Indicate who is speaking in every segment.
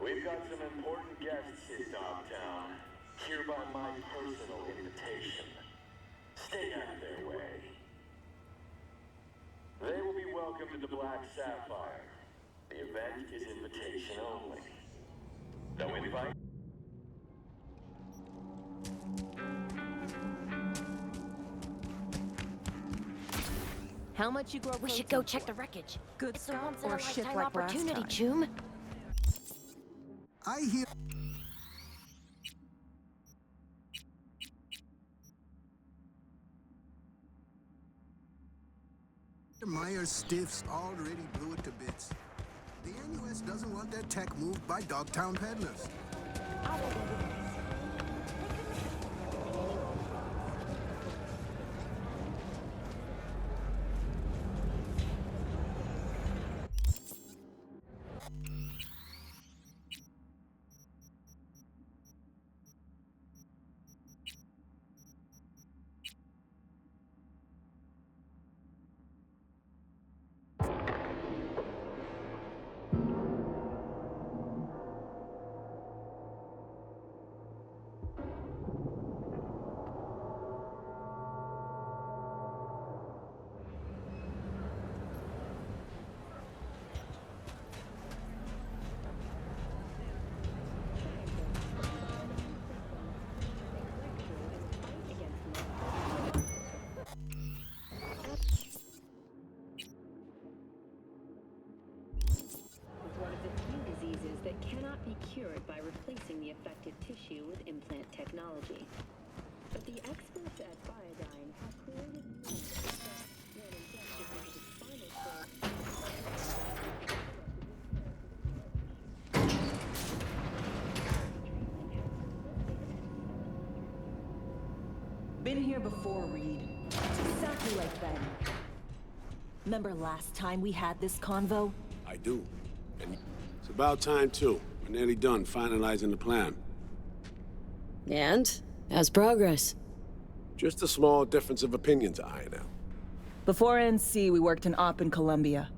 Speaker 1: We've got some important guests in Dogtown. Hereby my personal invitation. Stay out of their way. They will be welcomed to the Black Sapphire. The event is invitation only. No invite?
Speaker 2: How much you grow?
Speaker 3: We should go check the wreckage.
Speaker 2: Good
Speaker 3: It's a
Speaker 2: stuff or shit
Speaker 3: once-in-a-lifetime
Speaker 2: like
Speaker 3: opportunity,
Speaker 2: last
Speaker 3: Choom.
Speaker 4: I hear... Meyer stiffs already blew it to bits. The NUS doesn't want their tech moved by Dogtown peddlers.
Speaker 5: That cannot be cured by replacing the affected tissue with implant technology. But the experts at Biodyne have created means when injected into the spinal cord.
Speaker 2: Been here before, Reed. It's exactly like Ben. Remember last time we had this convo?
Speaker 6: I do. And it's about time, too. We're nearly done finalizing the plan.
Speaker 3: And? How's progress?
Speaker 6: Just a small difference of opinion to iron out.
Speaker 2: Before NC, we worked in Op in Colombia.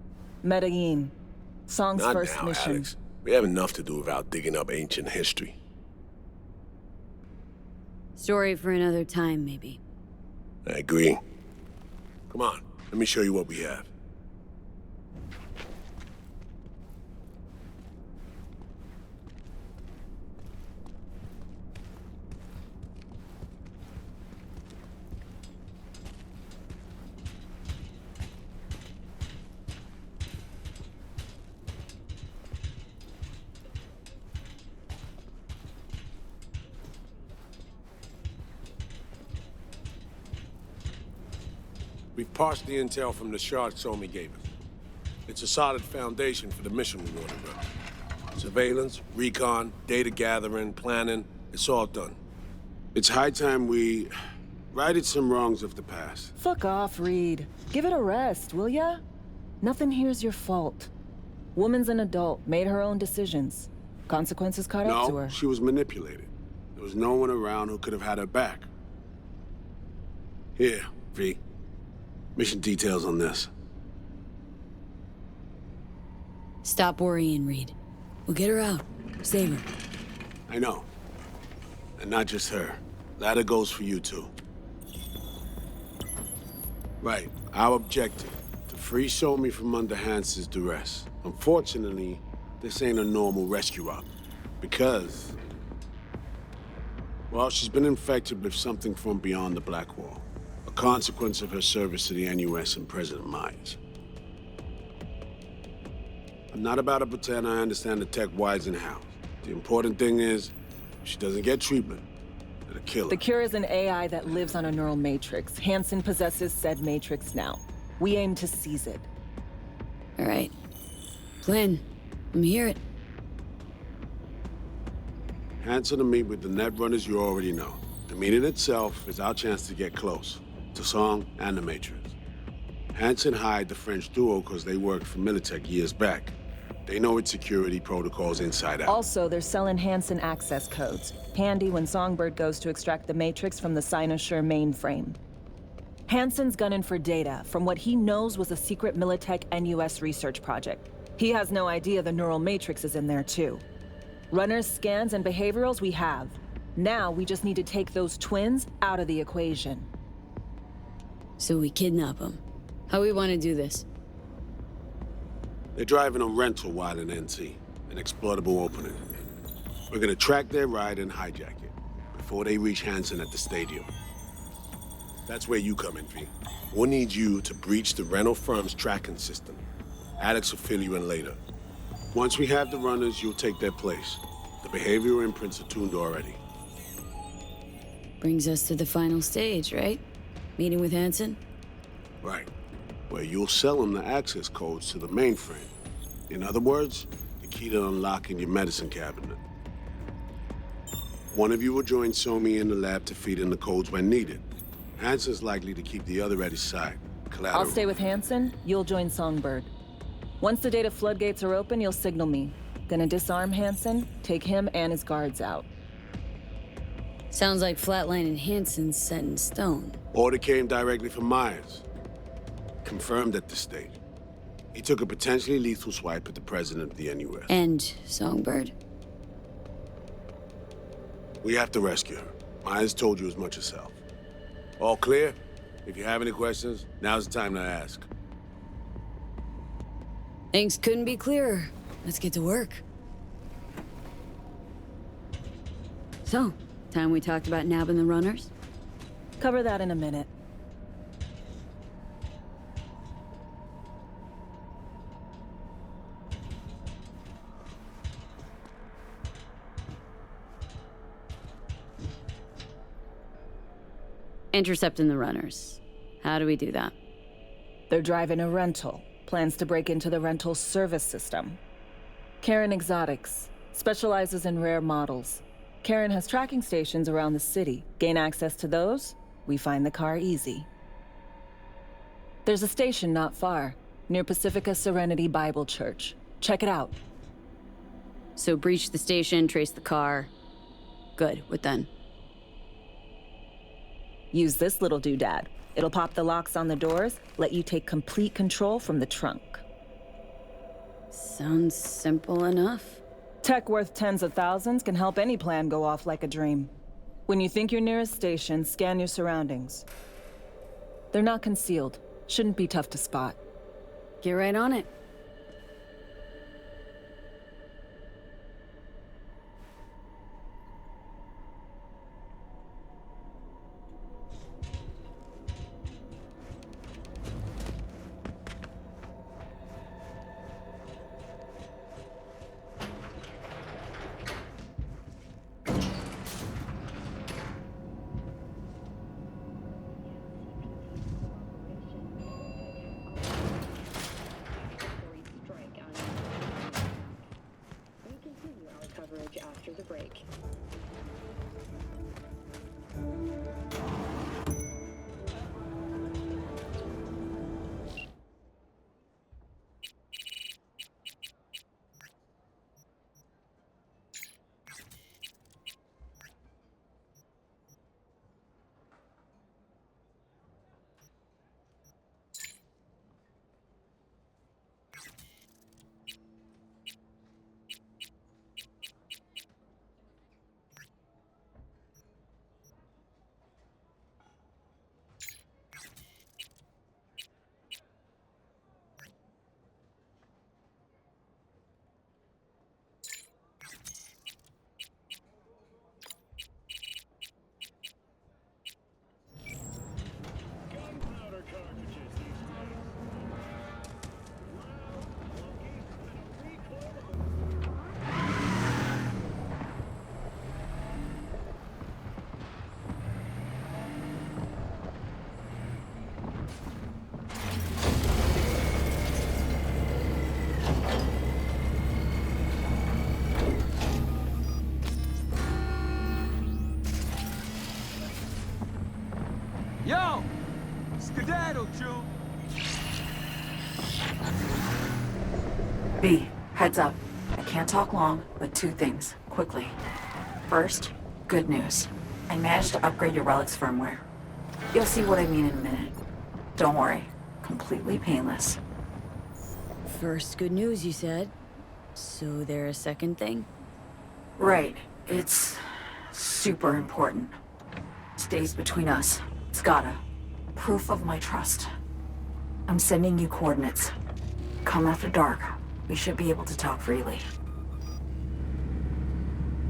Speaker 2: Medellin. Song's
Speaker 6: Not
Speaker 2: first
Speaker 6: now,
Speaker 2: mission.
Speaker 6: Alex. We have enough to do without digging up ancient history.
Speaker 3: Story for another time, maybe.
Speaker 6: I agree. Come on, let me show you what we have. We've parsed the intel from the shard Somi gave us. It's a solid foundation for the mission we want to run. Surveillance, recon, data gathering, planning, it's all done. It's high time we righted some wrongs of the past.
Speaker 2: Fuck off, Reed. Give it a rest, will ya? Nothing here's your fault. Woman's an adult, made her own decisions. Consequences caught up to her.
Speaker 6: No, she was manipulated. There was no one around who could have had her back. Here, V. Mission details on this.
Speaker 3: Stop worrying, Reed. We'll get her out. Save her.
Speaker 6: I know. And not just her. Ladder goes for you, too. Right. Our objective. To free Somi from under Hansen's duress. Unfortunately, this ain't a normal rescue op. Because... well, she's been infected with something from beyond the Black Wall. A consequence of her service to the NUS and President Myers. I'm not about to pretend I understand the tech whys and hows. The important thing is, if she doesn't get treatment, it'll kill her.
Speaker 2: The cure is an AI that lives on a neural matrix. Hansen possesses said matrix now. We aim to seize it.
Speaker 3: All right. Plan. Let me hear it.
Speaker 6: Hansen to meet with the net runners you already know. The meeting itself is our chance to get close. To Song and the Matrix. Hansen hired the French duo because they worked for Militech years back. They know its security protocols inside out.
Speaker 2: Also, they're selling Hansen access codes. Handy when Songbird goes to extract the Matrix from the Cynosure mainframe. Hansen's gunning for data from what he knows was a secret Militech NUS research project. He has no idea the neural matrix is in there, too. Runners, scans, and behaviorals we have. Now we just need to take those twins out of the equation.
Speaker 3: So we kidnap them. How we want to do this?
Speaker 6: They're driving a rental while in NT, an exploitable opening. We're gonna track their ride and hijack it before they reach Hansen at the stadium. That's where you come in, V. We'll need you to breach the rental firm's tracking system. Alex will fill you in later. Once we have the runners, you'll take their place. The behavioral imprints are tuned already.
Speaker 3: Brings us to the final stage, right? Meeting with Hansen?
Speaker 6: Right. Where you'll sell them the access codes to the mainframe. In other words, the key to unlocking your medicine cabinet. One of you will join Somi in the lab to feed in the codes when needed. Hansen's likely to keep the other at his side. Collateral.
Speaker 2: I'll stay with Hansen, you'll join Songbird. Once the data floodgates are open, you'll signal me. Gonna disarm Hansen, take him and his guards out.
Speaker 3: Sounds like Flatline and Hansen's set in stone.
Speaker 6: Order came directly from Myers. Confirmed at this stage. He took a potentially lethal swipe at the president of the NUS.
Speaker 3: And Songbird?
Speaker 6: We have to rescue her. Myers told you as much herself. All clear? If you have any questions, now's the time to ask.
Speaker 3: Things couldn't be clearer. Let's get to work. So, time we talked about nabbing the runners?
Speaker 2: Cover that in a minute.
Speaker 3: Intercepting the runners. How do we do that?
Speaker 2: They're driving a rental. Plans to break into the rental service system. Karen Exotics specializes in rare models. Karen has tracking stations around the city. Gain access to those, we find the car easy. There's a station not far, near Pacifica Serenity Bible Church. Check it out.
Speaker 3: So breach the station, trace the car. Good, what then?
Speaker 2: Use this little doodad. It'll pop the locks on the doors, let you take complete control from the trunk.
Speaker 3: Sounds simple enough.
Speaker 2: Tech worth tens of thousands can help any plan go off like a dream. When you think you're near a station, scan your surroundings. They're not concealed. Shouldn't be tough to spot.
Speaker 3: Get right on it.
Speaker 5: After the break.
Speaker 7: Yo! Skedaddle, Chew!
Speaker 8: B, heads up. I can't talk long, but two things, quickly. First, good news. I managed to upgrade your relic's firmware. You'll see what I mean in a minute. Don't worry, completely painless.
Speaker 3: First good news, you said. So there a second thing?
Speaker 8: Right. It's super important. Stays between us. It's gotta. Proof of my trust. I'm sending you coordinates. Come after dark. We should be able to talk freely.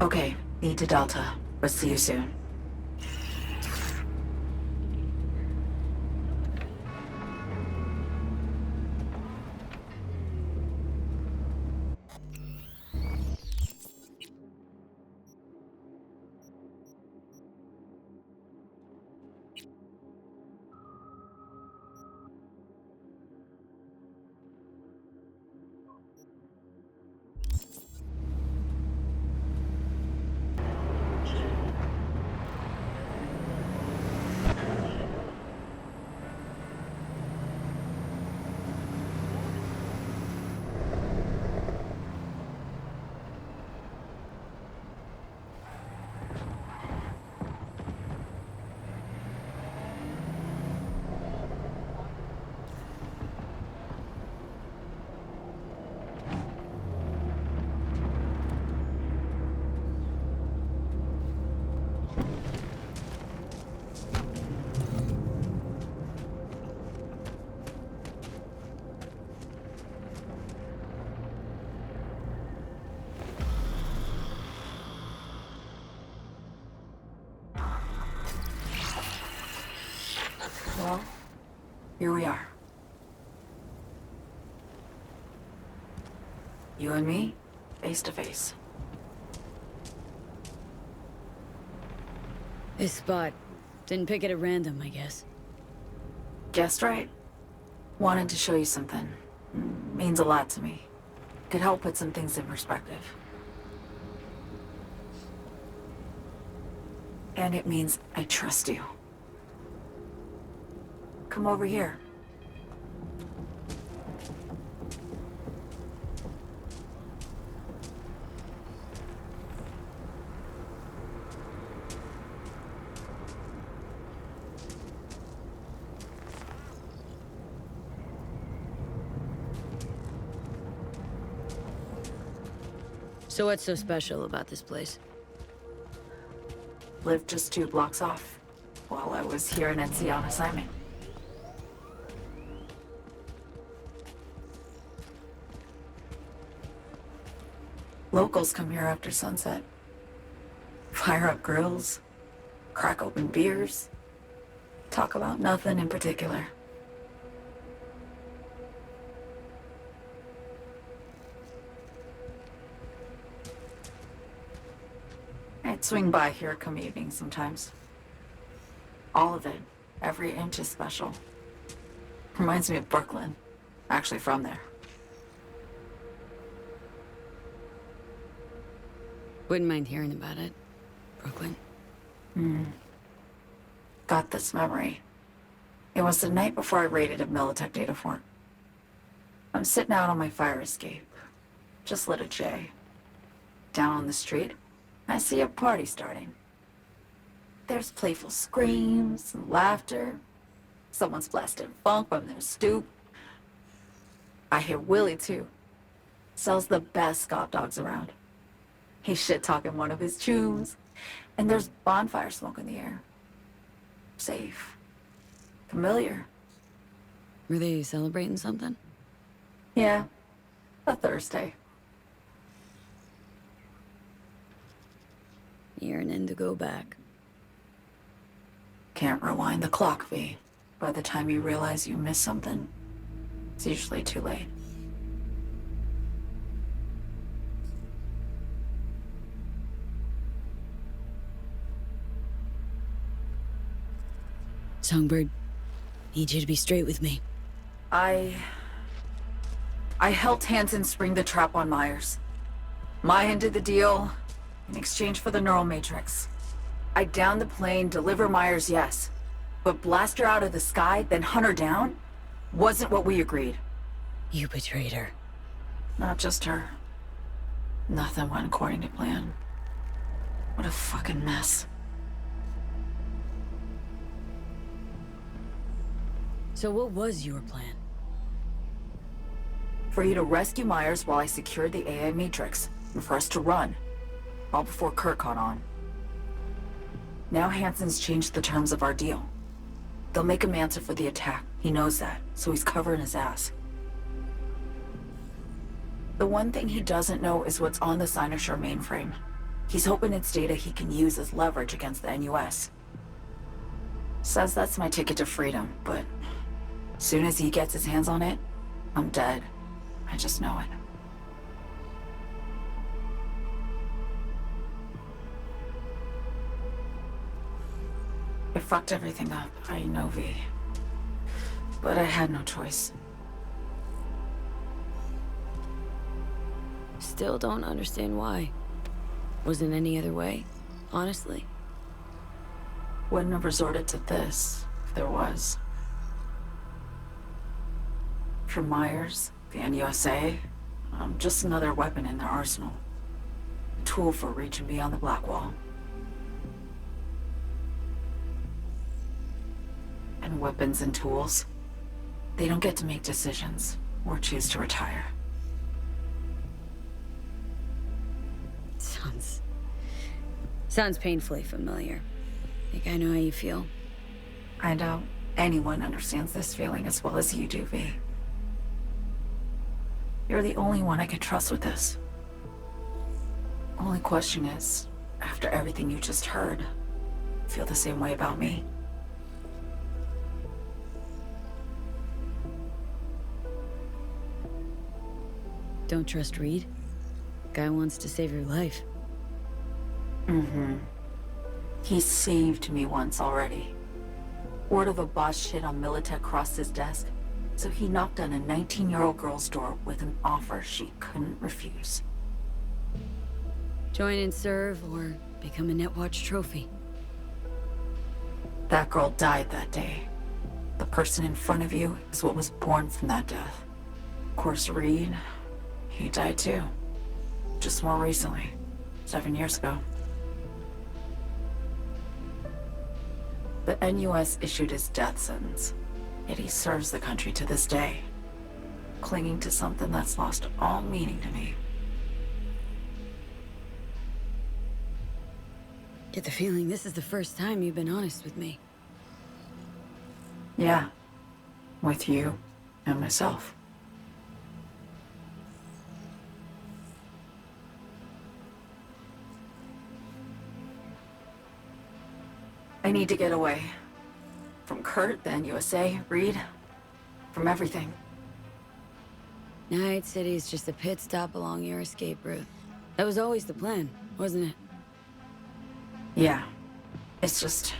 Speaker 8: Okay, need to Delta. But see you soon. Well, here we are. You and me, face to face.
Speaker 3: This spot. Didn't pick it at random, I guess.
Speaker 8: Guessed right. Wanted to show you something. Means a lot to me. Could help put some things in perspective. And it means I trust you. Come over here.
Speaker 3: So what's so special about this place?
Speaker 8: Lived just 2 blocks off, while I was here in NC on assignment. Locals come here after sunset. Fire up grills, crack open beers, talk about nothing in particular. I'd swing by here come evening sometimes. All of it, every inch is special. Reminds me of Brooklyn, actually from there.
Speaker 3: Wouldn't mind hearing about it. Brooklyn.
Speaker 8: Got this memory. It was the night before I raided a Militech data fort. I'm sitting out on my fire escape. Just lit a J. Down on the street, I see a party starting. There's playful screams and laughter. Someone's blasting funk from their stoop. I hear Willie, too. Sells the best Scott dogs around. He's shit-talking one of his tunes. And there's bonfire smoke in the air. Safe. Familiar.
Speaker 3: Were they celebrating something?
Speaker 8: Yeah. A Thursday.
Speaker 3: Yearning to go back.
Speaker 8: Can't rewind the clock, V. By the time you realize you missed something, it's usually too late.
Speaker 3: Songbird, need you to be straight with me.
Speaker 8: I helped Hansen spring the trap on Myers. Mayan did the deal in exchange for the neural matrix. I downed the plane, deliver Myers, yes. But blast her out of the sky, then hunt her down? Wasn't what we agreed.
Speaker 3: You betrayed her.
Speaker 8: Not just her. Nothing went according to plan. What a fucking mess.
Speaker 3: So what was your plan?
Speaker 8: For you to rescue Myers while I secured the AI Matrix, and for us to run. all before Kurt caught on. Now Hansen's changed the terms of our deal. They'll make him answer for the attack. He knows that, so he's covering his ass. The one thing he doesn't know is what's on the Cynosure mainframe. He's hoping it's data he can use as leverage against the NUS. Says that's my ticket to freedom, but soon as he gets his hands on it, I'm dead. I just know it. I fucked everything up, I know, V. But I had no choice.
Speaker 3: Still don't understand why. Wasn't any other way, honestly.
Speaker 8: Wouldn't have resorted to this, if there was. For Myers, the NUSA, I'm just another weapon in their arsenal. A tool for reaching beyond the Black Wall. And weapons and tools, they don't get to make decisions or choose to retire.
Speaker 3: Sounds painfully familiar. Think I know how you feel.
Speaker 8: I doubt anyone understands this feeling as well as you do, V. You're the only one I can trust with this. Only question is, after everything you just heard, feel the same way about me?
Speaker 3: Don't trust Reed? Guy wants to save your life.
Speaker 8: Mm-hmm. He saved me once already. Word of a boss shit on Militech crossed his desk, so he knocked on a 19-year-old girl's door with an offer she couldn't refuse.
Speaker 3: Join and serve, or become a Netwatch trophy.
Speaker 8: That girl died that day. The person in front of you is what was born from that death. Of course, Reed, he died too. Just more recently. 7 years ago. The NUS issued his death sentence, yet he serves the country to this day, clinging to something that's lost all meaning to me.
Speaker 3: Get the feeling this is the first time you've been honest with me.
Speaker 8: Yeah, with you and myself. I need to get away. From Kurt, the NUSA, Reed, from everything.
Speaker 3: Night City's just a pit stop along your escape route. That was always the plan, wasn't it?
Speaker 8: Yeah. It's just...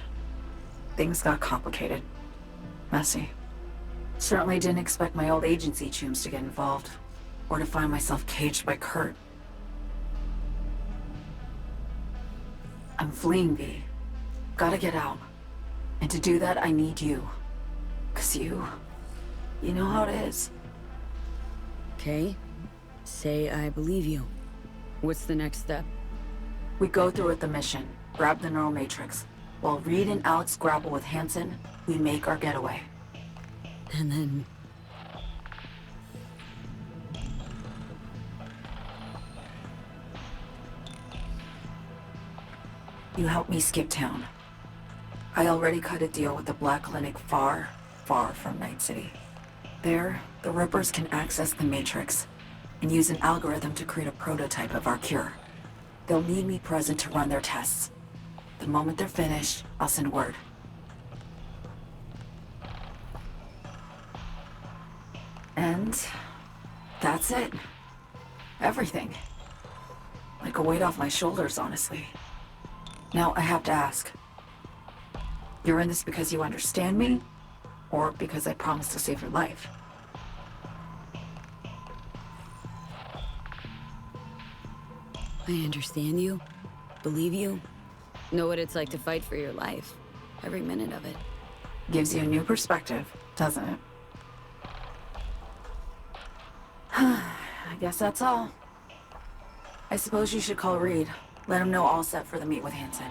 Speaker 8: things got complicated. Messy. Certainly didn't expect my old agency chooms to get involved, or to find myself caged by Kurt. I'm fleeing, V. Gotta get out. And to do that, I need you. 'Cause you know how it is.
Speaker 3: Okay. Say I believe you. What's the next step?
Speaker 8: We go through with the mission, grab the neural matrix. While Reed and Alex grapple with Hansen, we make our getaway.
Speaker 3: And then...
Speaker 8: You help me skip town. I already cut a deal with the Black Clinic far, far from Night City. There, the Rippers can access the Matrix and use an algorithm to create a prototype of our cure. They'll need me present to run their tests. The moment they're finished, I'll send word. And that's it. Everything. Like a weight off my shoulders, honestly. Now I have to ask. You're in this because you understand me? Or because I promised to save your life?
Speaker 3: I understand you. Believe you. Know what it's like to fight for your life. Every minute of it.
Speaker 8: Gives you a new perspective, doesn't it? I guess that's all. I suppose you should call Reed. Let him know all set for the meet with Hansen.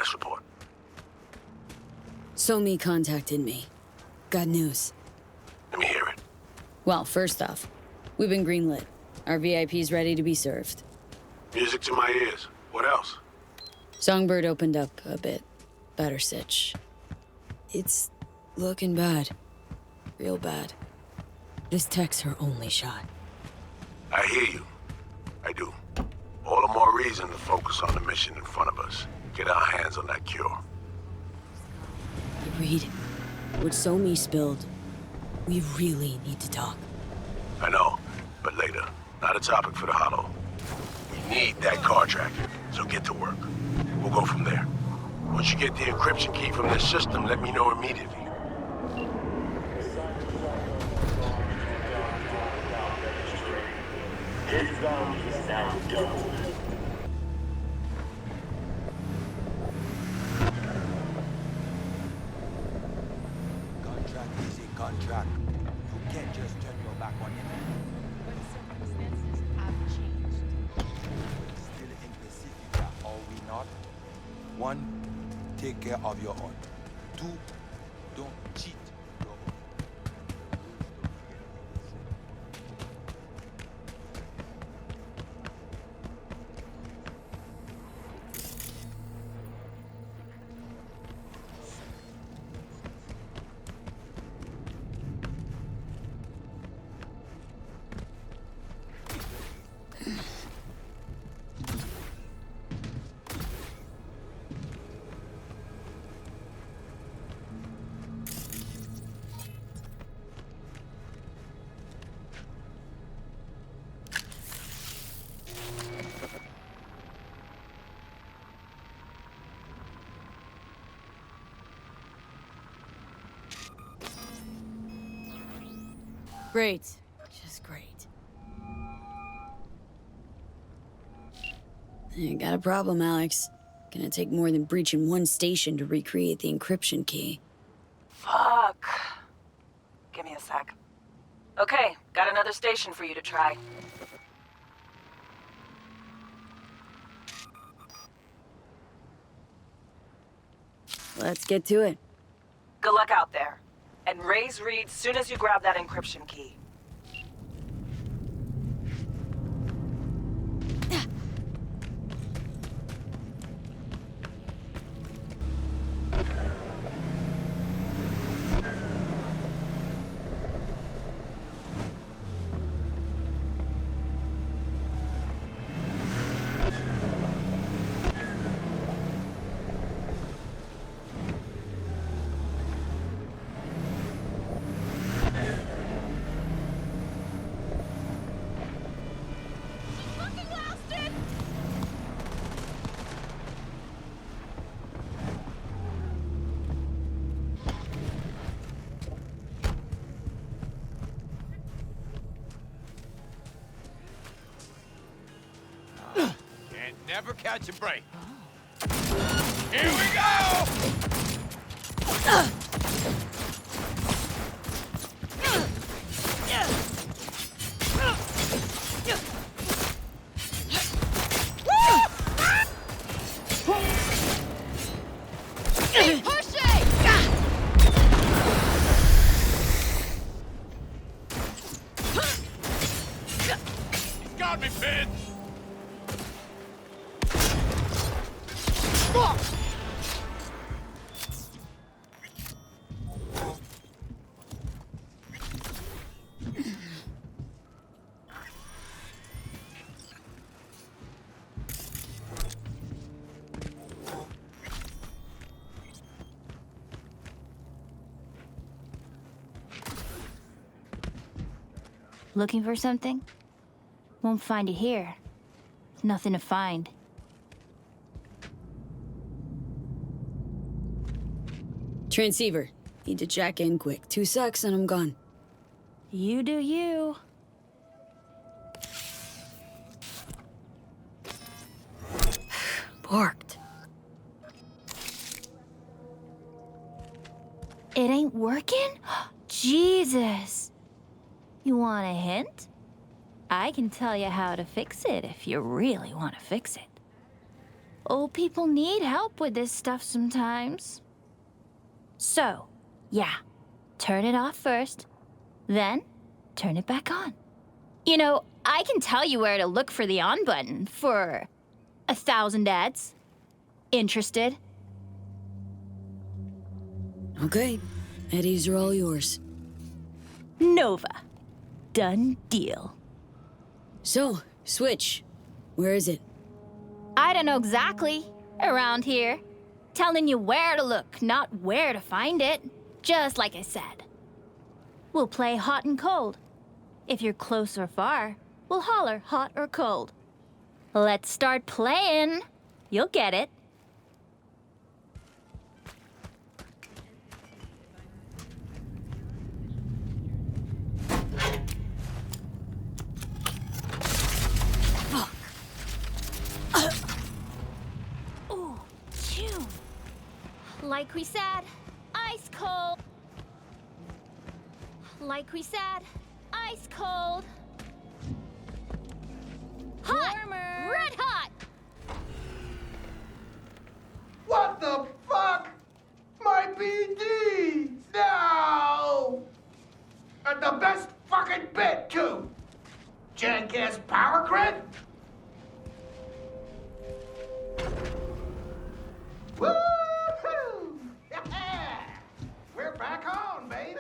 Speaker 6: Status report.
Speaker 3: Somi contacted me. Got news.
Speaker 6: Let me hear it.
Speaker 3: Well, first off, we've been greenlit. Our VIP's ready to be served.
Speaker 6: Music to my ears. What else?
Speaker 3: Songbird opened up a bit. Better sitch. It's looking bad. Real bad. This tech's her only shot.
Speaker 6: I hear you. I do. All the more reason to focus on the mission in front of us. Get our hands on that cure.
Speaker 3: Agreed. What Somi spilled, we really need to talk.
Speaker 6: I know, but later. Not a topic for the Hollow. We need that car tracker, so get to work. We'll go from there. Once you get the encryption key from this system, let me know immediately.
Speaker 1: His value is now doubled.
Speaker 7: Contract is a contract. You can't just turn your back on it.
Speaker 9: But circumstances have changed.
Speaker 7: Still in Pacifica, are we not? 1, take care of your own. 2, don't cheat your own.
Speaker 3: Great. Just great. You got a problem, Alex. Gonna take more than breaching one station to recreate the encryption key.
Speaker 2: Fuck. Give me a sec. Okay, got another station for you to try.
Speaker 3: Let's get to it.
Speaker 2: Good luck out there. And raise Reed soon as you grab that encryption key.
Speaker 7: Never catch a break. Here we go! He's got me, Finn!
Speaker 10: Looking for something? Won't find it here. There's nothing to find.
Speaker 3: Transceiver. Need to jack in quick. 2 secs and I'm gone.
Speaker 10: You do you.
Speaker 3: Parked.
Speaker 10: It ain't working? Jesus. You want a hint? I can tell you how to fix it if you really want to fix it. Old people need help with this stuff sometimes. So, yeah, turn it off first, then turn it back on. You know, I can tell you where to look for the on button for 1,000 ads. Interested?
Speaker 3: Okay, Eddies are all yours.
Speaker 10: Nova. Done deal.
Speaker 3: So, Switch, where is it?
Speaker 10: I don't know exactly. Around here. Telling you where to look, not where to find it. Just like I said. We'll play hot and cold. If you're close or far, we'll holler hot or cold. Let's start playing. You'll get it. Ooh, chew. Like we said, ice cold. Like we said, ice cold. Hot! Warmer. Red hot!
Speaker 11: What the fuck? My BD! No! And the best fucking bit, too! Jackass power grid? Woo-hoo! Yeah! We're back on, baby!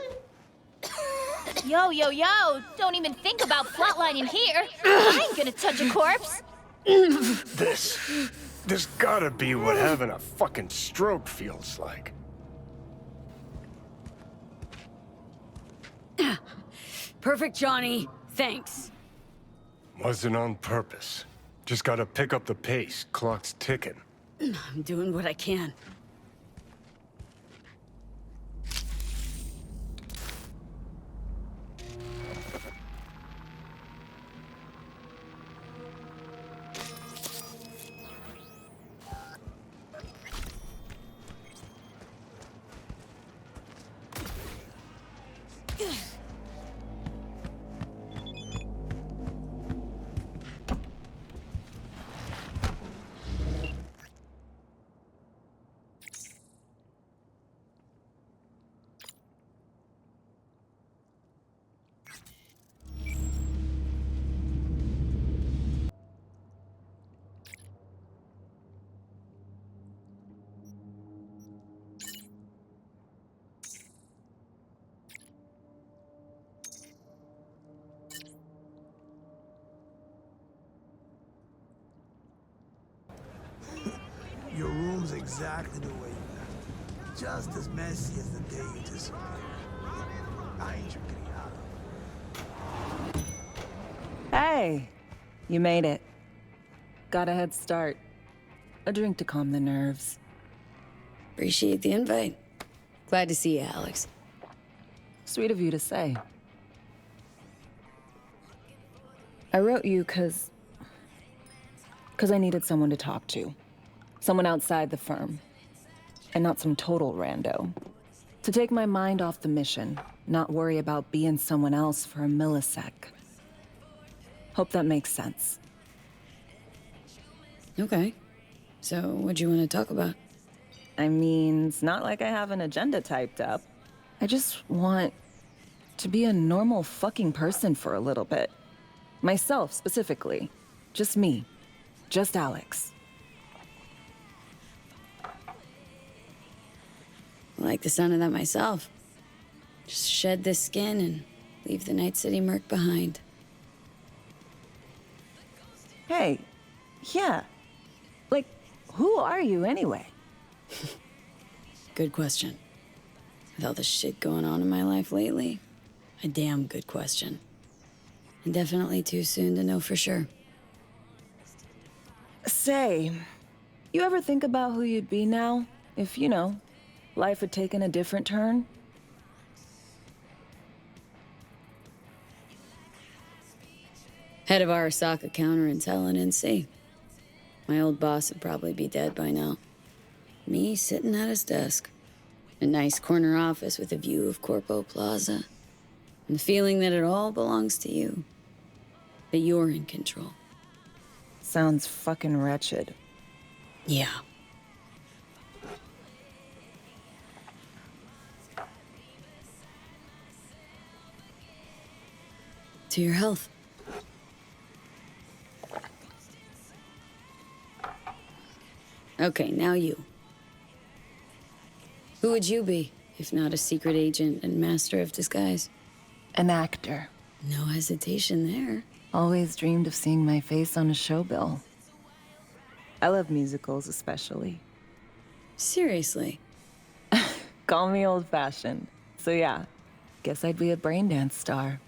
Speaker 10: Yo, yo, yo! Don't even think about flatlining here! I ain't gonna touch a corpse!
Speaker 12: This gotta be what having a fucking stroke feels like.
Speaker 3: Perfect, Johnny. Thanks.
Speaker 12: Wasn't on purpose. Just gotta pick up the pace. Clock's ticking.
Speaker 3: I'm doing what I can.
Speaker 4: Your room's exactly the way you left it. Just as messy as the day you disappeared. I ain't your criado.
Speaker 2: Hey, you made it. Got a head start. A drink to calm the nerves.
Speaker 3: Appreciate the invite. Glad to see you, Alex.
Speaker 2: Sweet of you to say. I wrote you because I needed someone to talk to. Someone outside the firm. And not some total rando. To take my mind off the mission, not worry about being someone else for a millisec. Hope that makes sense.
Speaker 3: Okay. So, what do you want to talk about?
Speaker 2: I mean, it's not like I have an agenda typed up. I just want to be a normal fucking person for a little bit. Myself, specifically. Just me. Just Alex.
Speaker 3: I like the sound of that myself. Just shed this skin and leave the Night City murk behind.
Speaker 2: Hey, yeah. Like, who are you anyway?
Speaker 3: Good question. With all the shit going on in my life lately, a damn good question. And definitely too soon to know for sure.
Speaker 2: Say, you ever think about who you'd be now if, you know, life had taken a different turn?
Speaker 3: Head of Arasaka counterintel in NC. My old boss would probably be dead by now. Me sitting at his desk. A nice corner office with a view of Corpo Plaza. And the feeling that it all belongs to you. That you're in control.
Speaker 2: Sounds fucking wretched.
Speaker 3: Yeah. To your health. Okay, now you. Who would you be, if not a secret agent and master of disguise?
Speaker 2: An actor.
Speaker 3: No hesitation there.
Speaker 2: Always dreamed of seeing my face on a show bill. I love musicals especially.
Speaker 3: Seriously.
Speaker 2: Call me old-fashioned. So yeah, guess I'd be a braindance star.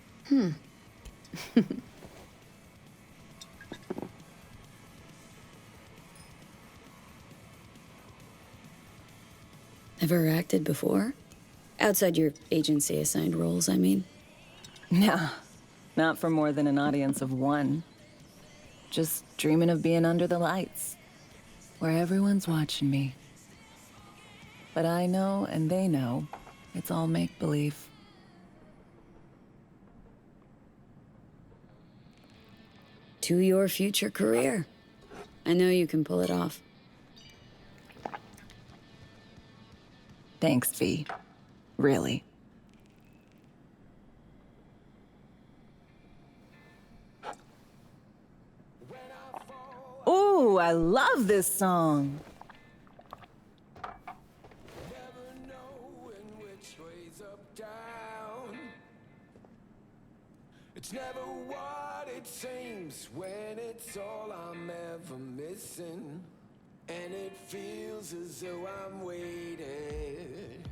Speaker 3: Ever acted before? Outside your agency-assigned roles, I mean.
Speaker 2: No, not for more than an audience of one. Just dreaming of being under the lights, where everyone's watching me. But I know, and they know, it's all make-believe.
Speaker 3: To your future career. I know you can pull it off.
Speaker 2: Thanks, V. Really. Ooh, I love this song.
Speaker 13: It's never what it seems when it's all I'm ever missing. And it feels as though I'm waiting.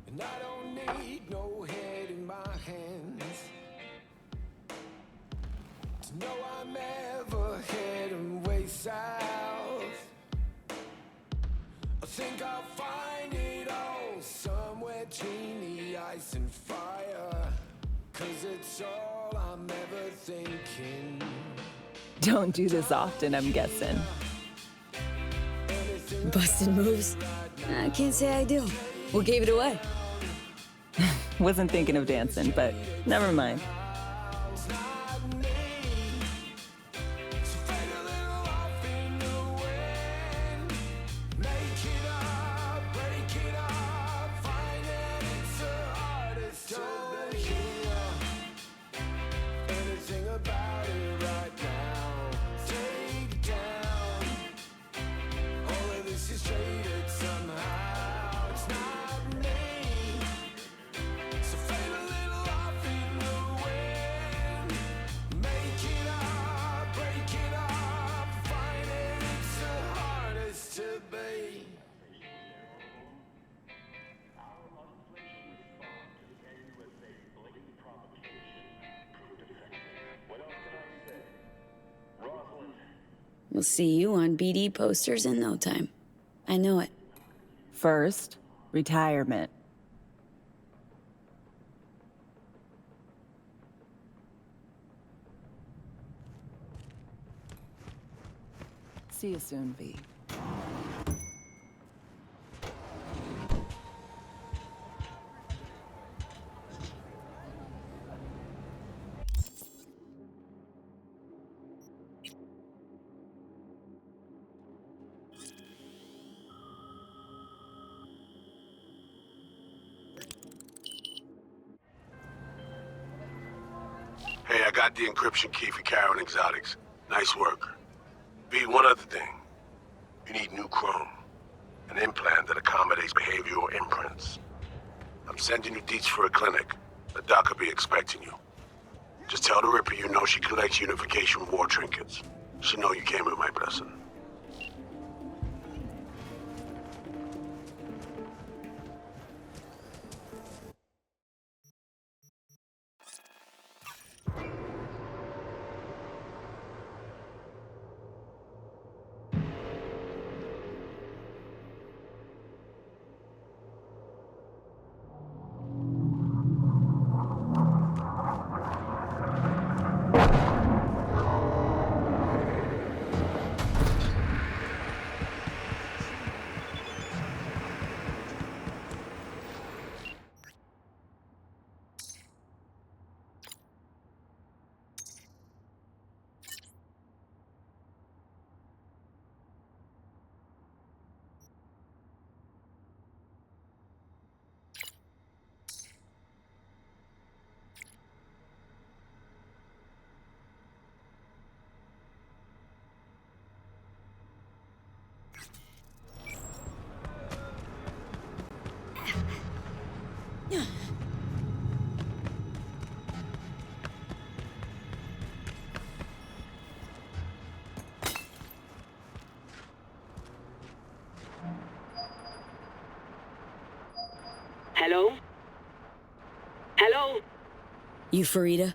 Speaker 13: And I don't need no head in my hands to know I'm ever heading way south. I think I'll find it all somewhere between the ice and fire. 'Cause it's all I'm ever thinking.
Speaker 2: Don't do this often, I'm guessing.
Speaker 3: Busted moves? I can't say I do. What gave it away?
Speaker 2: Wasn't thinking of dancing, but never mind.
Speaker 3: We'll see you on BD posters in no time. I know it.
Speaker 2: First, retirement. See you soon, V.
Speaker 6: Hey, I got the encryption key for Karen Exotics. Nice work. V, one other thing. You need new chrome. An implant that accommodates behavioral imprints. I'm sending you deets for a clinic. The doc will be expecting you. Just tell the Ripper you know she collects unification war trinkets. She know you came with my blessing.
Speaker 14: Hello? Hello?
Speaker 3: You Farida?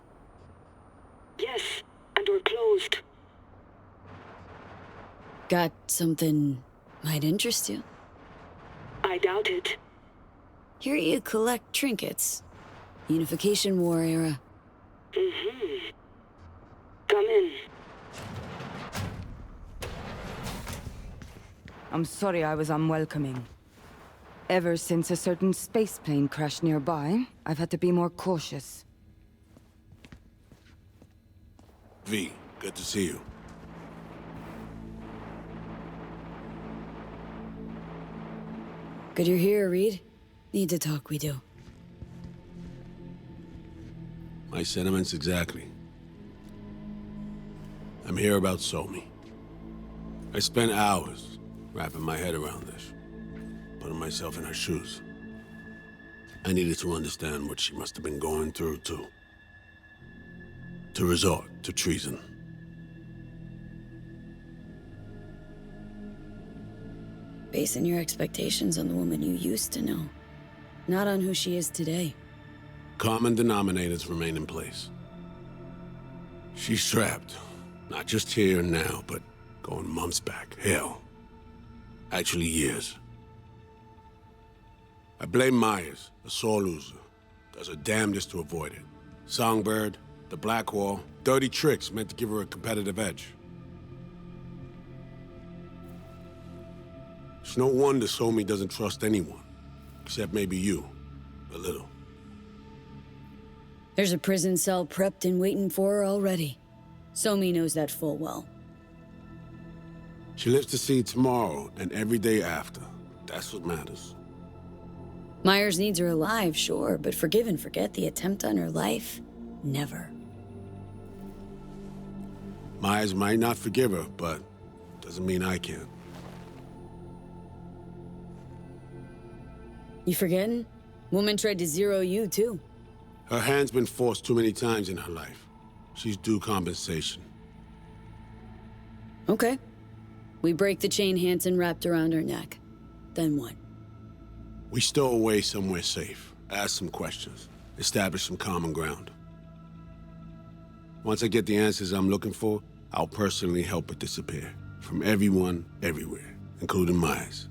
Speaker 14: Yes, and we're closed.
Speaker 3: Got something might interest you?
Speaker 14: I doubt it.
Speaker 3: Here you collect trinkets. Unification War era.
Speaker 14: Mm-hmm. Come in.
Speaker 15: I'm sorry I was unwelcoming. Ever since a certain space plane crashed nearby, I've had to be more cautious.
Speaker 6: V, good to see you.
Speaker 3: Good you're here, Reed. Need to talk, we do.
Speaker 6: My sentiments exactly. I'm here about Somi. I spent hours wrapping my head around this, putting myself in her shoes. I needed to understand what she must have been going through, too. To resort to treason.
Speaker 3: Basing your expectations on the woman you used to know, not on who she is today.
Speaker 6: Common denominators remain in place. She's trapped, not just here and now, but going months back. Hell. Actually years. I blame Myers, a sore loser. Does her damnedest to avoid it. Songbird, the Blackwall, dirty tricks meant to give her a competitive edge. It's no wonder Somi doesn't trust anyone, except maybe you, a little.
Speaker 3: There's a prison cell prepped and waiting for her already. Somi knows that full well.
Speaker 6: She lives to see tomorrow and every day after. That's what matters.
Speaker 3: Myers needs her alive, sure, but forgive and forget the attempt on her life? Never.
Speaker 6: Myers might not forgive her, but doesn't mean I can.
Speaker 3: You forgetting? Woman tried to zero you, too.
Speaker 6: Her hand's been forced too many times in her life. She's due compensation.
Speaker 3: Okay. We break the chain Hanson wrapped around her neck. Then what?
Speaker 6: We stow away somewhere safe, ask some questions, establish some common ground. Once I get the answers I'm looking for, I'll personally help her disappear. From everyone, everywhere, including Myers.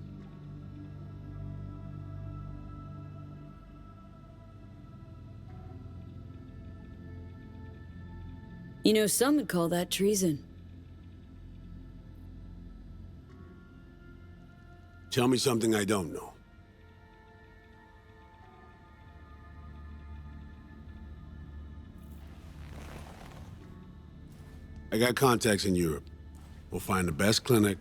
Speaker 3: You know, some would call that treason.
Speaker 6: Tell me something I don't know. I got contacts in Europe. We'll find the best clinic,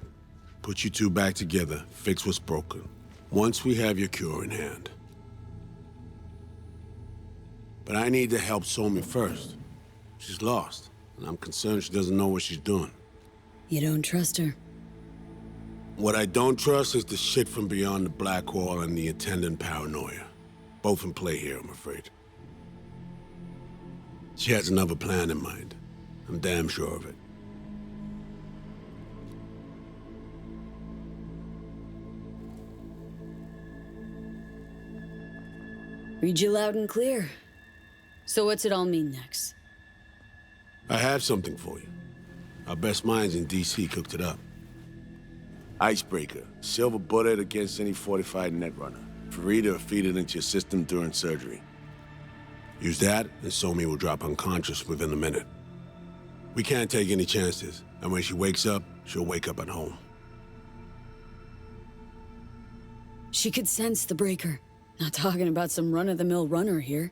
Speaker 6: put you two back together, fix what's broken. Once we have your cure in hand. But I need to help Somi first. She's lost, and I'm concerned she doesn't know what she's doing.
Speaker 3: You don't trust her?
Speaker 6: What I don't trust is the shit from beyond the Blackwall and the attendant paranoia. Both in play here, I'm afraid. She has another plan in mind. I'm damn sure of it.
Speaker 3: Read you loud and clear. So what's it all mean next?
Speaker 6: I have something for you. Our best minds in D.C. cooked it up. Icebreaker. Silver bullet against any fortified netrunner. Farida will feed it into your system during surgery. Use that, and Somi will drop unconscious within a minute. We can't take any chances, and when she wakes up, she'll wake up at home.
Speaker 3: She could sense the breaker. Not talking about some run-of-the-mill runner here.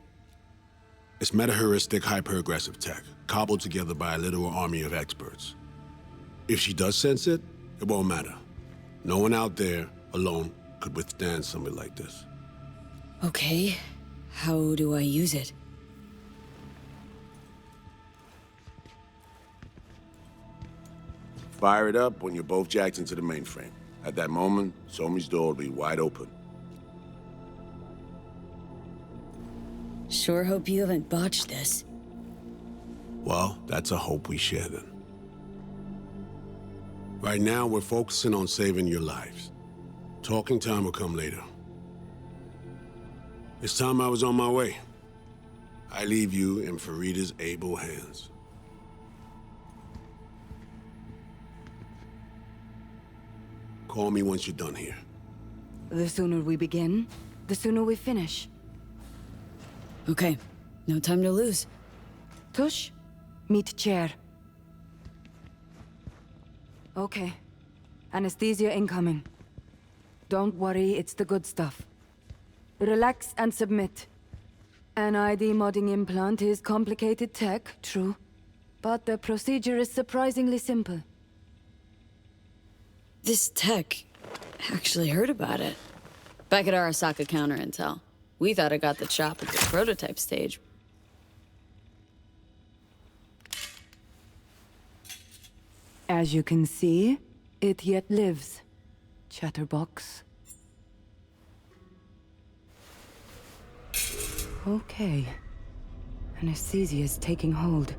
Speaker 6: It's meta-heuristic hyper-aggressive tech, cobbled together by a literal army of experts. If she does sense it, it won't matter. No one out there, alone, could withstand something like this.
Speaker 3: Okay. How do I use it?
Speaker 6: Fire it up when you're both jacked into the mainframe. At that moment, Somi's door will be wide open.
Speaker 3: Sure hope you haven't botched this.
Speaker 6: Well, that's a hope we share then. Right now, we're focusing on saving your lives. Talking time will come later. It's time I was on my way. I leave you in Farida's able hands. Call me once you're done here.
Speaker 15: The sooner we begin, the sooner we finish.
Speaker 3: Okay, no time to lose.
Speaker 15: Tush, meet chair. Okay. Anesthesia incoming. Don't worry, it's the good stuff. Relax and submit. An ID modding implant is complicated tech, true. But the procedure is surprisingly simple.
Speaker 3: This tech... actually heard about it. Back at Arasaka Counter Intel. We thought it got the chop at the prototype stage.
Speaker 15: As you can see, it yet lives. Chatterbox. Okay. Anesthesia is taking hold.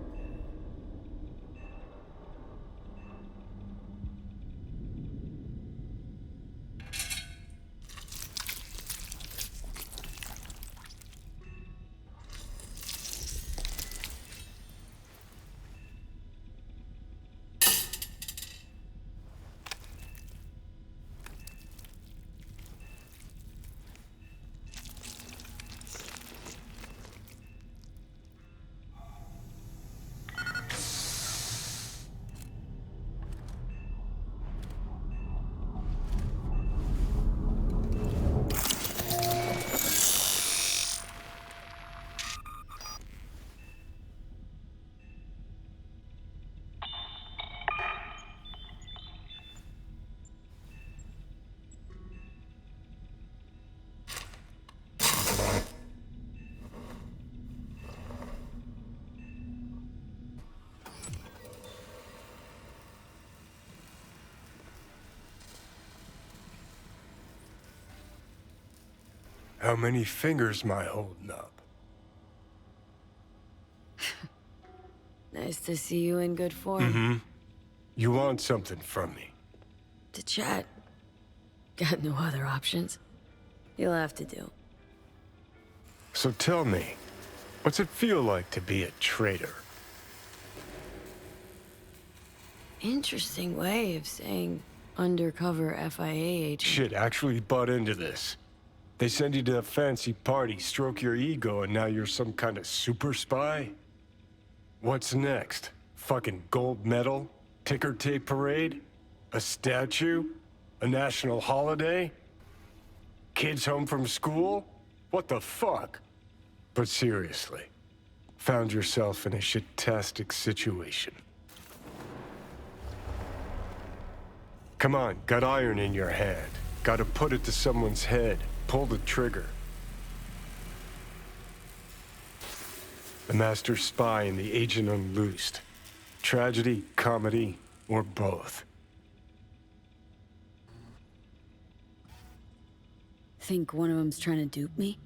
Speaker 12: How many fingers am I holding up?
Speaker 3: Nice to see you in good form.
Speaker 12: Mm-hmm. You want something from me?
Speaker 3: To chat. Got no other options. You'll have to do.
Speaker 12: So tell me, what's it feel like to be a traitor?
Speaker 3: Interesting way of saying undercover FIA agent.
Speaker 12: Shit, actually butt into this. They send you to a fancy party, stroke your ego, and now you're some kind of super spy? What's next? Fucking gold medal? Ticker tape parade? A statue? A national holiday? Kids home from school? What the fuck? But seriously, found yourself in a shit-tastic situation. Come on, got iron in your hand. Gotta put it to someone's head. Pull the trigger. The master spy and the agent unloosed. Tragedy, comedy, or both.
Speaker 3: Think one of them's trying to dupe me?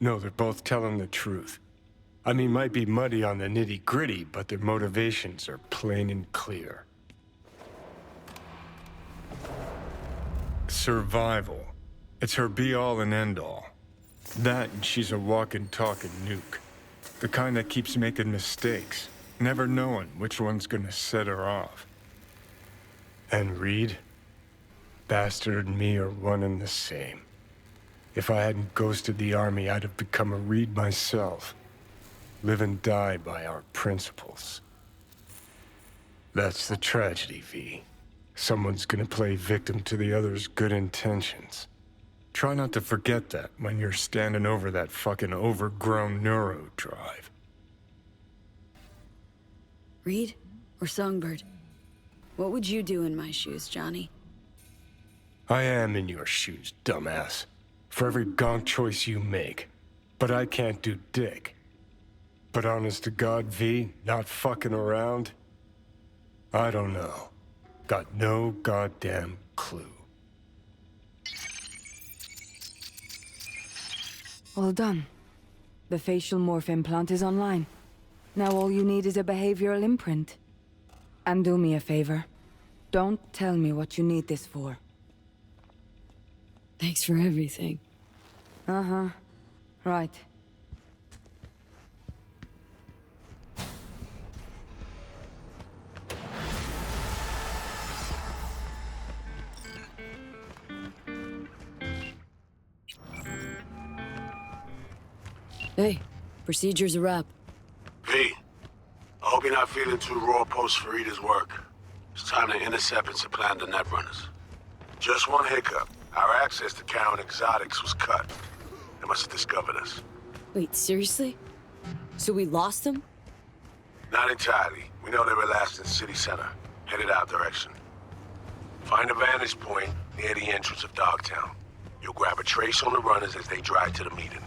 Speaker 12: No, they're both telling the truth. I mean, might be muddy on the nitty-gritty, but their motivations are plain and clear. Survival. It's her be-all and end-all. That and she's a walking, talking nuke. The kind that keeps making mistakes, never knowing which one's gonna set her off. And Reed? Bastard and me are one and the same. If I hadn't ghosted the army, I'd have become a Reed myself. Live and die by our principles. That's the tragedy, V. Someone's gonna play victim to the other's good intentions. Try not to forget that when you're standing over that fucking overgrown neuro drive.
Speaker 3: Reed or Songbird? What would you do in my shoes, Johnny?
Speaker 12: I am in your shoes, dumbass. For every gonk choice you make. But I can't do dick. But honest to God, V, not fucking around? I don't know. Got no goddamn clue.
Speaker 15: All done. The facial morph implant is online. Now all you need is a behavioral imprint. And do me a favor. Don't tell me what you need this for.
Speaker 3: Thanks for everything.
Speaker 15: Uh-huh. Right.
Speaker 3: Hey, procedure's a wrap.
Speaker 6: V, I hope you're not feeling too raw post Farida's work. It's time to intercept and supplant the netrunners. Just one hiccup. Our access to Karen Exotics was cut. They must have discovered us.
Speaker 3: Wait, seriously? So we lost them?
Speaker 6: Not entirely. We know they were last in city center, headed our direction. Find a vantage point near the entrance of Dogtown. You'll grab a trace on the runners as they drive to the meeting.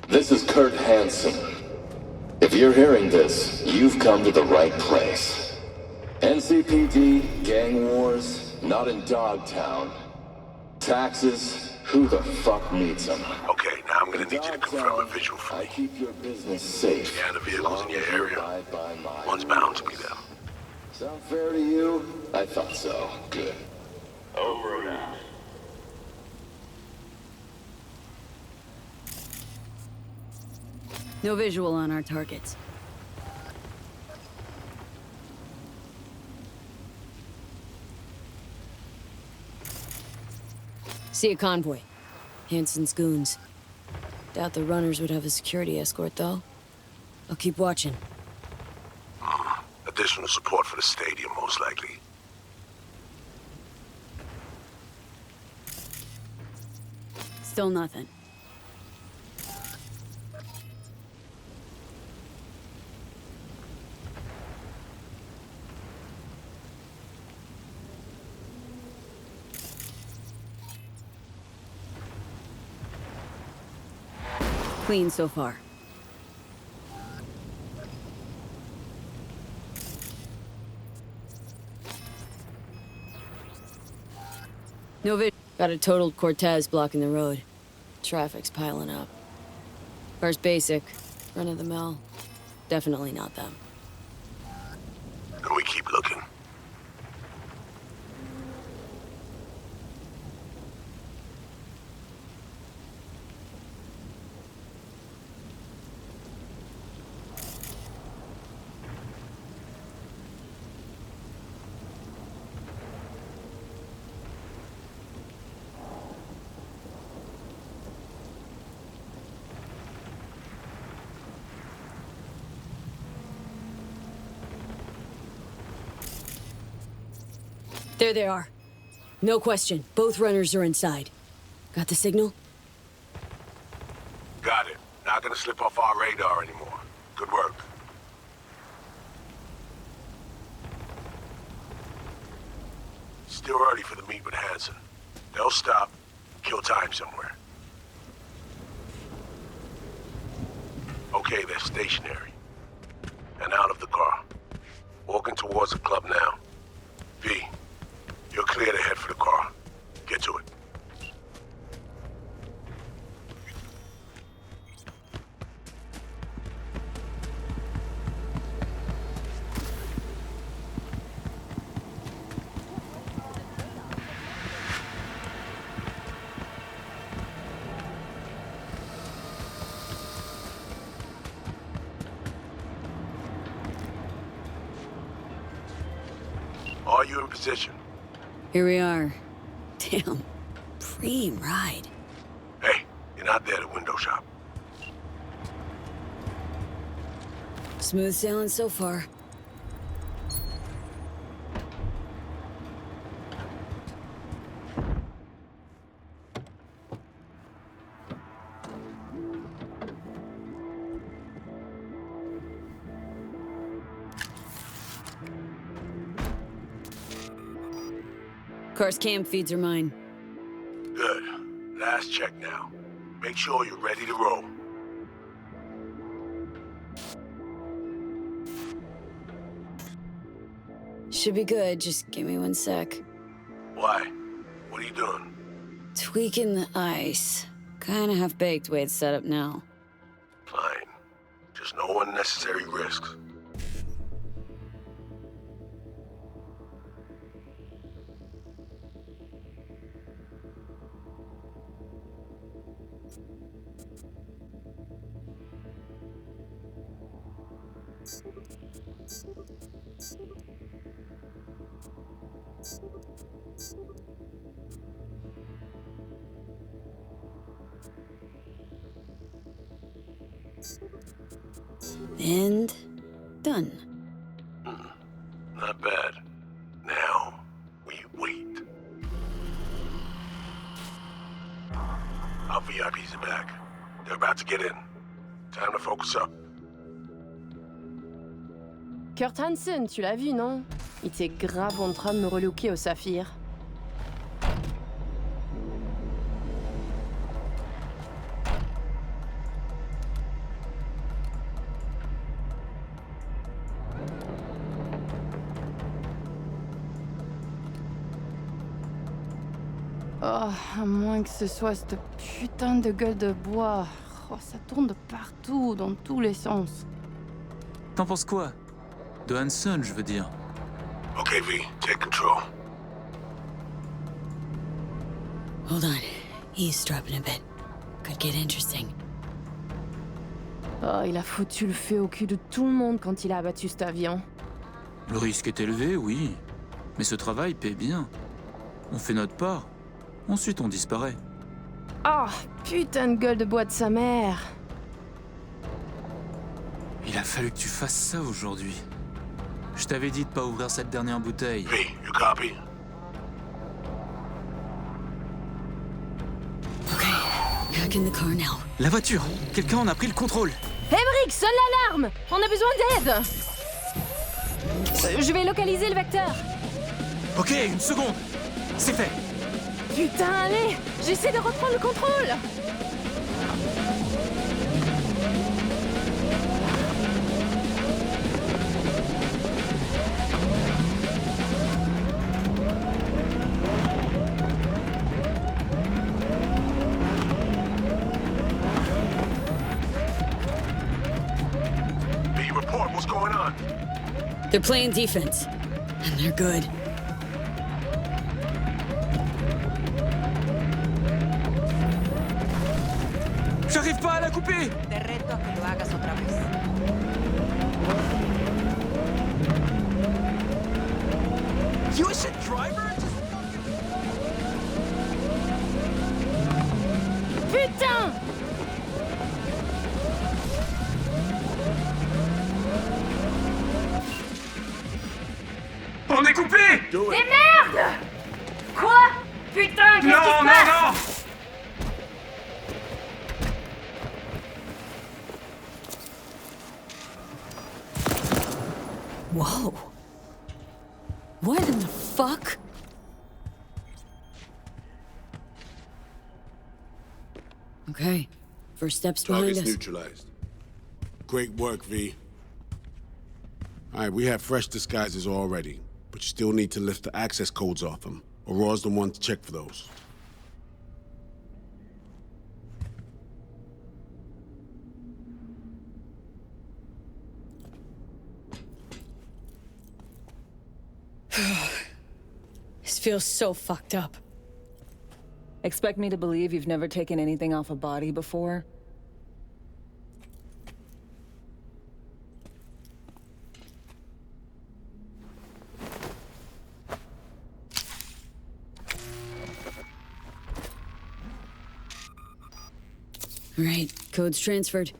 Speaker 16: This is Kurt Hansen. If you're hearing this, you've come to the right place. NCPD, gang wars, not in Dogtown. Taxes, who the fuck needs them?
Speaker 6: Okay, now I'm gonna need you to confirm a visual for me.
Speaker 16: I keep your business safe.
Speaker 6: Scan the vehicles in your area. One's bound to be them.
Speaker 16: Sound fair to you? I thought so. Good.
Speaker 1: Over and out.
Speaker 3: No visual on our targets. See a convoy. Hansen's goons. Doubt the runners would have a security escort, though. I'll keep watching.
Speaker 6: Additional support for the stadium, most likely.
Speaker 3: Still nothing. Clean so far. No vid. Got a totaled Cortez blocking the road. Traffic's piling up. First basic, run of the mill. Definitely not them.
Speaker 6: And we keep looking.
Speaker 3: There they are. No question. Both runners are inside. Got the signal?
Speaker 6: Got it. Not gonna slip off our radar anymore. Good work. Still early for the meet with Hansen. They'll stop, kill time somewhere. Okay, they're stationary. And out of the car. Walking towards the club now. V, you're clear to head for the car. Get to it. Are you in position?
Speaker 3: Here we are. Damn. Preem ride.
Speaker 6: Hey, you're not there to window shop.
Speaker 3: Smooth sailing so far. Car's cam feeds are mine.
Speaker 6: Good. Last check now. Make sure you're ready to roll.
Speaker 3: Should be good, just give me 1 sec.
Speaker 6: Why? What are you doing?
Speaker 3: Tweaking the ice. Kinda half-baked way it's set up now.
Speaker 6: Fine. Just no unnecessary risks.
Speaker 3: And done.
Speaker 6: Not bad. Now, we wait. Our VIPs are back. They're about to get in. Time to focus up.
Speaker 9: Kurt Hansen, tu l'as vu, non? Il était grave en train de me relooker au saphir. Oh, à moins que ce soit cette putain de gueule de bois. Oh, ça tourne de partout, dans tous les sens.
Speaker 17: T'en penses quoi? De Hansen, je veux dire.
Speaker 6: Okay, V, take control.
Speaker 3: Hold on. Eavesdropping a bit. Could get interesting.
Speaker 9: Oh, il a foutu le feu au cul de tout le monde quand il a abattu cet avion.
Speaker 17: Le risque est élevé, oui. Mais ce travail paie bien. On fait notre part. Ensuite, on disparaît.
Speaker 9: Oh, putain de gueule de bois de sa mère.
Speaker 17: Il a fallu que tu fasses ça aujourd'hui. Je t'avais dit de pas ouvrir cette dernière bouteille.
Speaker 6: V, you copy?
Speaker 3: Okay, back in the car now.
Speaker 17: La voiture! Quelqu'un en a pris le contrôle!
Speaker 9: Emmerich, sonne l'alarme! On a besoin d'aide! Je vais localiser le vecteur.
Speaker 17: Ok, 1 seconde! C'est fait!
Speaker 9: Putain, allez! J'essaie de reprendre le contrôle!
Speaker 6: V, report what's going on.
Speaker 3: They're playing defense. And they're good.
Speaker 17: J'arrive pas à la couper!
Speaker 18: Te reto a que lo hagas otra vez.
Speaker 17: You a shit driver?
Speaker 9: Putain!
Speaker 17: On est coupé!
Speaker 9: Des merdes! Quoi? Putain, qu'est-ce qui se passe?
Speaker 3: Whoa. What in the fuck? Okay. First steps behind
Speaker 6: Target's
Speaker 3: us.
Speaker 6: neutralized. Great work, V. Alright, we have fresh disguises already, but you still need to lift the access codes off them. Aurora's the one to check for those.
Speaker 3: This feels so fucked up.
Speaker 2: Expect me to believe you've never taken anything off a body before?
Speaker 3: All right, code's transferred.